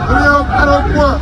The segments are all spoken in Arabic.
اليوم على البوان.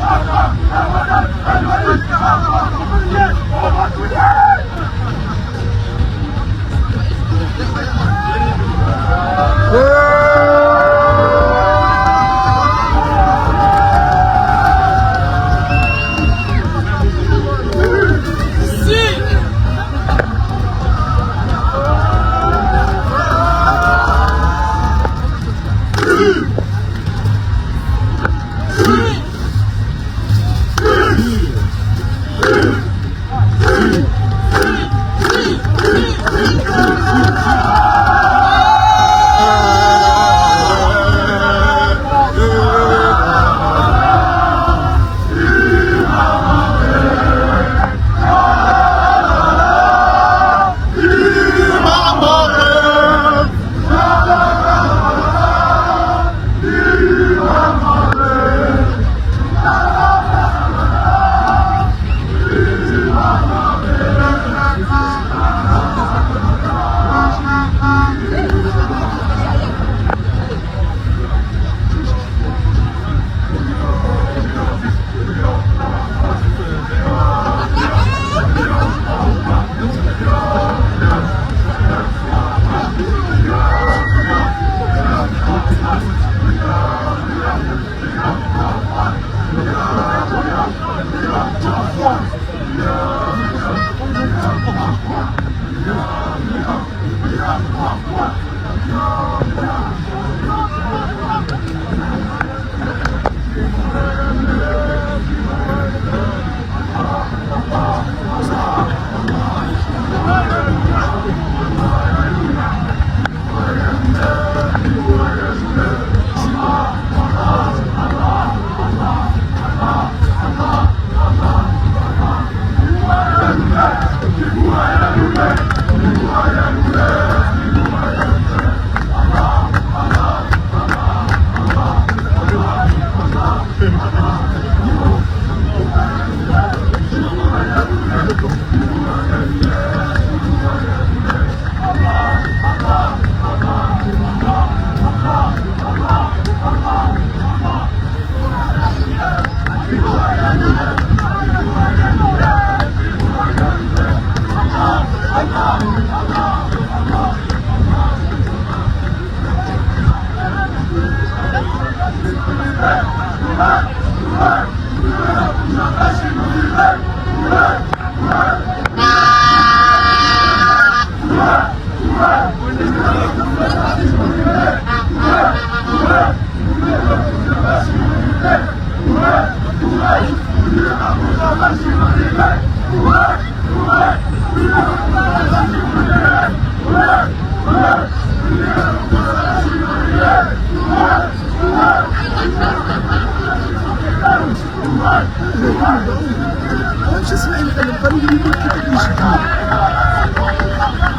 واش اسمعي مثلا القانون يقول كيف يشكي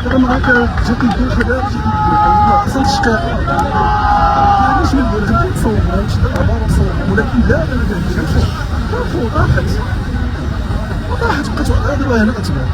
ترى معاك جاك ندير كذا ما حصلش شكاك علاش ما ندير غير نصور نشد العباره نصور ولكن لا لا ما كنديرش طاحت بقيت دابا هنا كتبان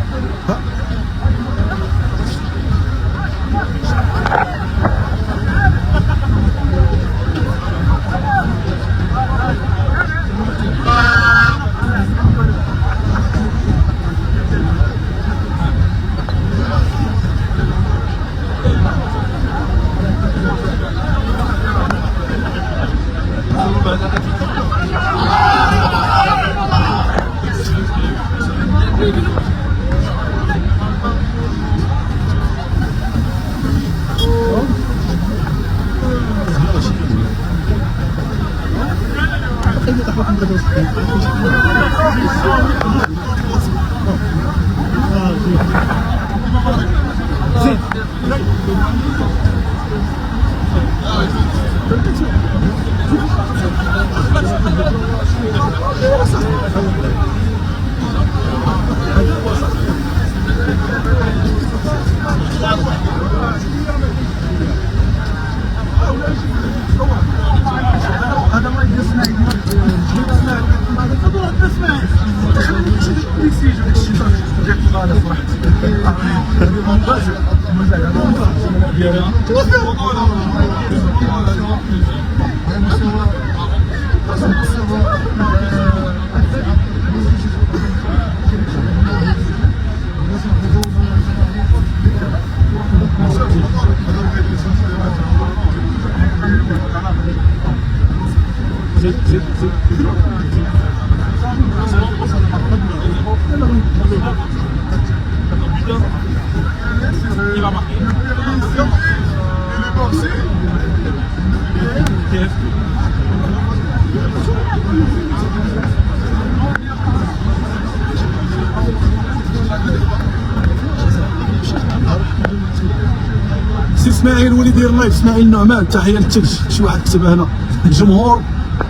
كاين وليد يدير لايف اسماعيل النعمان، تحيه للثلج، شي واحد كتبها هنا، الجمهور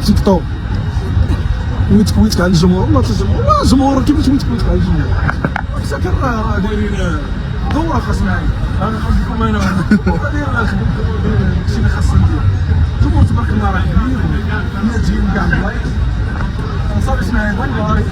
تيك توك. ويتك على الجمهور، والله الجمهور، الجمهور كيفاش ويتك على الجمهور؟ ساكن راه دايرين دوره خاصنا، انا خاص لكم انا داير شي اللي خاصنا ندير. الجمهور تبارك الله راه كبير، الناس جايين كاع اللايف، صافي اسماعيل والله.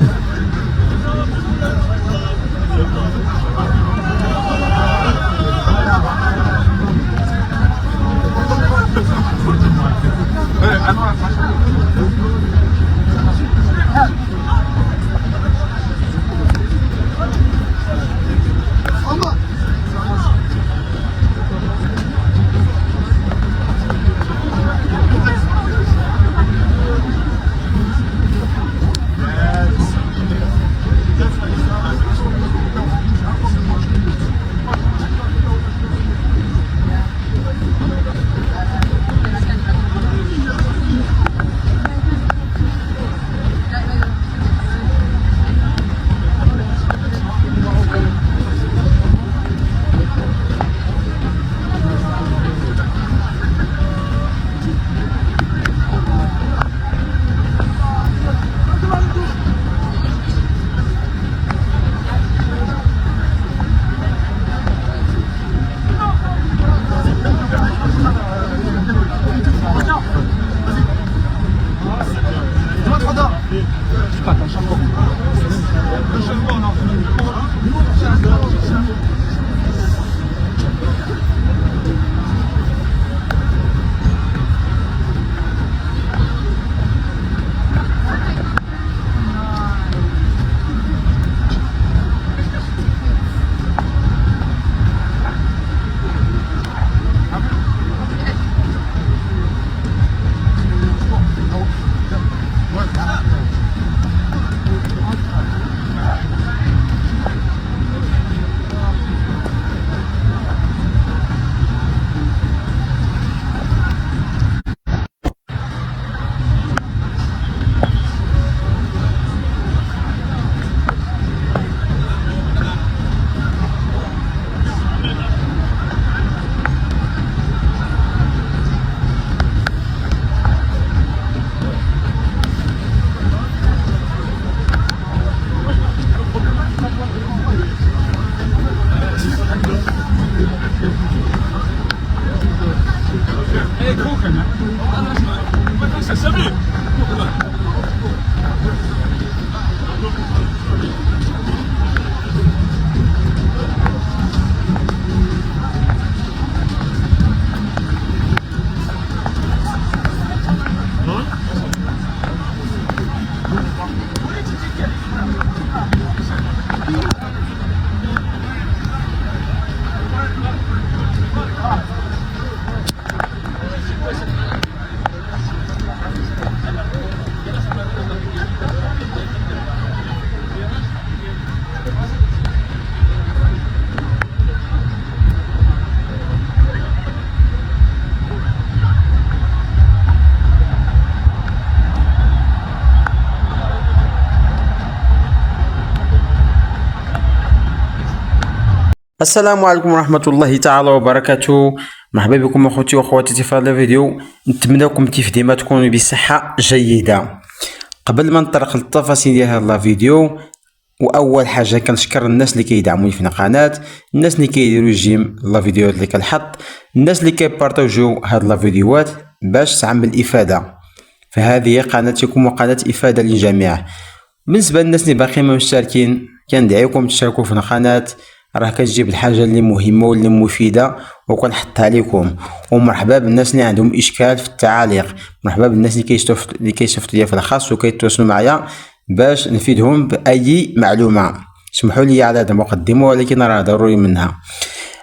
السلام عليكم ورحمة الله تعالى وبركاته. مرحبا بكم اخوتي واخواتي في هذا الفيديو. نتمنىكم كيف ديما تكونوا بصحة جيدة. قبل ما نطرق للتفاصيل ديال هذا الفيديو، واول حاجة كنشكر الناس اللي كيدعموني في القناة، الناس اللي كيديروا جيم لا فيديوهات اللي كنحط، الناس اللي كيبارطاجيو هاد لا فيديوهات باش تعم بالافادة. فهذه قناتكم وقناة افادة للجميع. بالنسبة للناس اللي باقي ما مشتركين، كندعيكم تشتركوا في القناة، راه كتجيب الحاجه اللي مهمه واللي مفيده وكنحطها لكم. ومرحبا بالناس اللي عندهم اشكال في التعاليق، مرحبا بالناس اللي كيشوفوا ليا في الخاص وكيتواصلوا معايا باش نفيدهم باي معلومه. سمحوا لي على هذا المقدمه ولكن راه ضروري منها.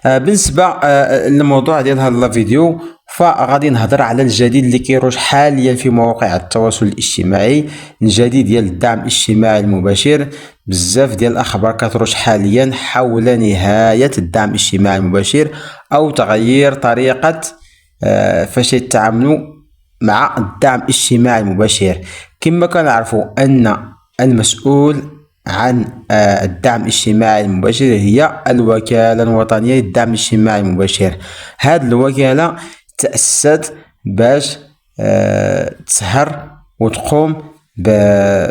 بالنسبه للموضوع ديال هذا الفيديو، فغادي نهضر على الجديد اللي كيروج حاليا في مواقع التواصل الاجتماعي، الجديد ديال الدعم الاجتماعي المباشر. بزاف ديال الاخبار كتروج حاليا حول نهايه الدعم الاجتماعي المباشر او تغيير طريقه فاش يتعاملوا مع الدعم الاجتماعي المباشر. كما كنعرفوا ان المسؤول عن الدعم الاجتماعي المباشر هي الوكالة الوطنية للدعم الاجتماعي المباشر. هذه الوكالة تأسست باش تسهر وتقوم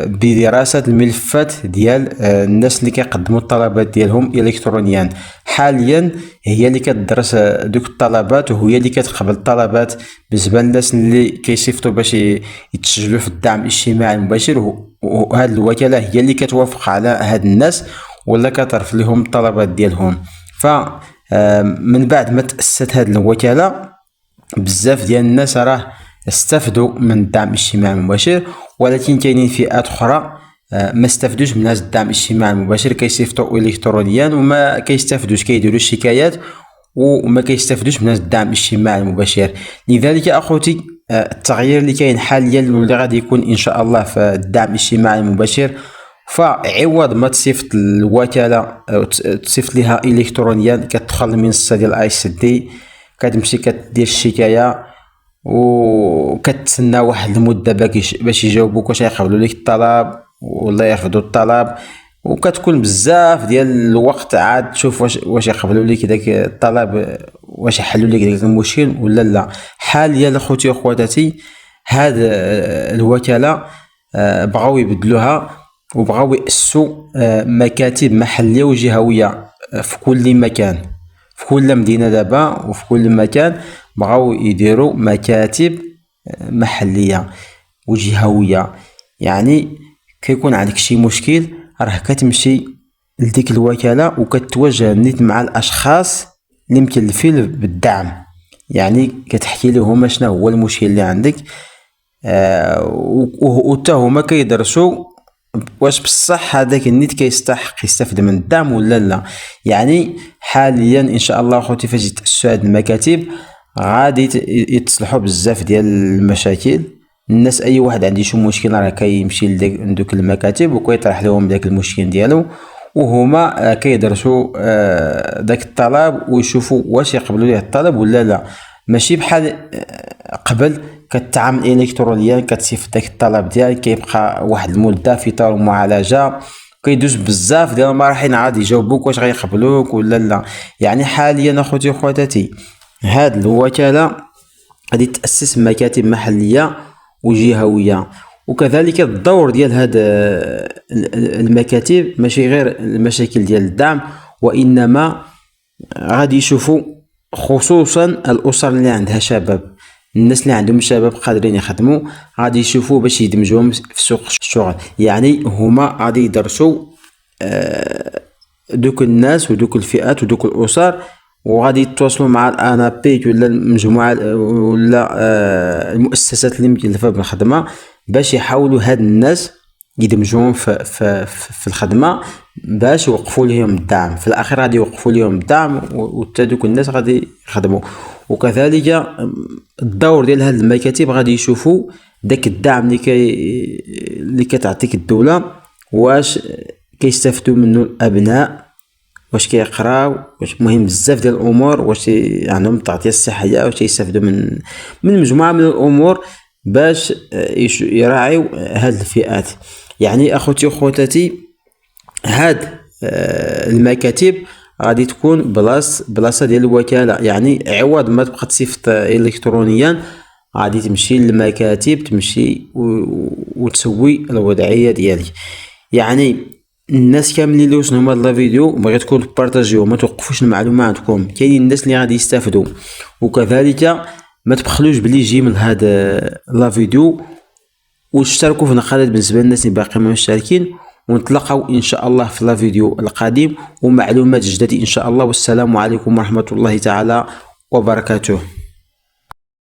بدراسة الملفات ديال الناس اللي كيقدموا الطلبات ديالهم إلكترونيا. حاليا هي اللي كتدرس دوك الطلبات، وهي اللي كتقبل الطلبات بالنسبة للناس اللي كيصيفطوا باش يتسجلوا في الدعم الاجتماعي المباشر. وهذه الوكالة هي اللي كتوافق على هاد الناس ولا كترفض لهم الطلبات ديالهم. فمن بعد ما تأسست هذه الوكالة بزاف ديال الناس راه استفدوا من الدعم الاجتماعي المباشر، ولكن كاينين فئات اخرى ما استفدوش من هذا الدعم الاجتماعي المباشر، كيصيفطوا الكترونيا وما كيستافدوش، كيديروا الشكايات وما كيستافدوش من هذا الدعم الاجتماعي المباشر. لذلك اخوتي التغيير اللي كاين حاليا واللي غادي يكون ان شاء الله في الدعم الاجتماعي المباشر، فعوض ما تصيفط الوكالة تصيفط لها الكترونيا كتدخل المنصة ديال ICT، كتمشي كدير الشكاية وكتسنى واحد المدة باش يجاوبوك واش يقبلوا لك الطلب ولا يرفضوا الطلب، وكتكون بزاف ديال الوقت عاد تشوف واش يقبلوا لك داك الطلب، واش يحلوا لك داك المشكل ولا لا. حاليا اخوتي واخواتاتي هاد الوكالة بغاو يبدلوها وبغاو يأسسوا مكاتب محلية وجهوية في كل مكان، في كل مدينة دابا وفي كل مكان بغاو يديروا مكاتب محلية وجهوية. يعني كيكون عندك شي مشكل راه كتمشي لديك الوكالة وكتوجه نيت مع الاشخاص اللي مكلفين بالدعم، يعني كتحكي لهم شنو هو المشكل اللي عندك، وتا هما كيدرسوا واش بصح هذاك النيت كيستحق يستافد من الدعم ولا لا. يعني حاليا ان شاء الله اخوتي فاش يتأسسوا هاد المكاتب غادي يتصلحوا بزاف ديال المشاكل. الناس اي واحد عنده شي مشكل راه كيمشي لدوك المكاتب وكيطرح لهم داك المشكل ديالو، وهما كيدرسوا داك الطلب ويشوفوا واش يقبلوا ليه الطلب ولا لا. ماشي بحال قبل كتعامل الكترونيا كتصيفط داك الطلب ديالك كيبقى واحد المده في اطار معالجه كيدوز بزاف ديال المراحل عاد يجاوبوك واش غيقبلوك ولا لا. يعني حاليا اخوتي واخواتاتي هاد الوكالة غادي تأسس مكاتب محلية وجهوية، وكذلك الدور ديال هاد المكاتب ماشي غير المشاكل ديال الدعم، وإنما غادي يشوفوا خصوصا الأسر اللي عندها شباب، الناس اللي عندهم شباب قادرين يخدموا غادي يشوفوا باش يدمجوهم في سوق الشغل. يعني هما غادي يدرسوا دوك الناس ودوك الفئات ودوك الأسر، وغادي يتواصلوا مع الانابيك ولا المجموعه ولا المؤسسات اللي مكلفه بالخدمه باش يحاولوا هاد الناس يدمجوهم في الخدمه باش يوقفوا لهم الدعم. في الاخير غادي يوقفوا لهم الدعم وحتى دوك الناس غادي يخدموا. وكذلك الدور ديال هاد المكاتب غادي يشوفوا داك الدعم اللي كتعطيك الدوله واش كيستافدوا منه الابناء، واش كيقراو، واش مهم بزاف ديال الامور، واش عندهم التغطيه الصحيه، واش يستافدوا من مجموعه من الامور باش يراعيو هاد الفئات. يعني اخوتي وخواتاتي هاد المكاتب غادي تكون بلاصه ديال الوكاله، يعني عوض ما تبقى تصيفط الكترونيا غادي تمشي للمكاتب تمشي وتسوي الوضعيه ديالك. يعني الناس كاملين اللي وصلوا هاد الفيديو بغيتكم تبارطاجيوه، ما توقفوش المعلومه عندكم، كاينين الناس اللي غادي يستافدوا. وكذلك ما تبخلوش بلي يجي من هذا لا فيديو واشتركوا في القناه بالنسبه للناس اللي باقيين مشتركين، ونتلاقاو ان شاء الله في لا فيديو القادم ومعلومات جديده ان شاء الله. والسلام عليكم ورحمه الله تعالى وبركاته.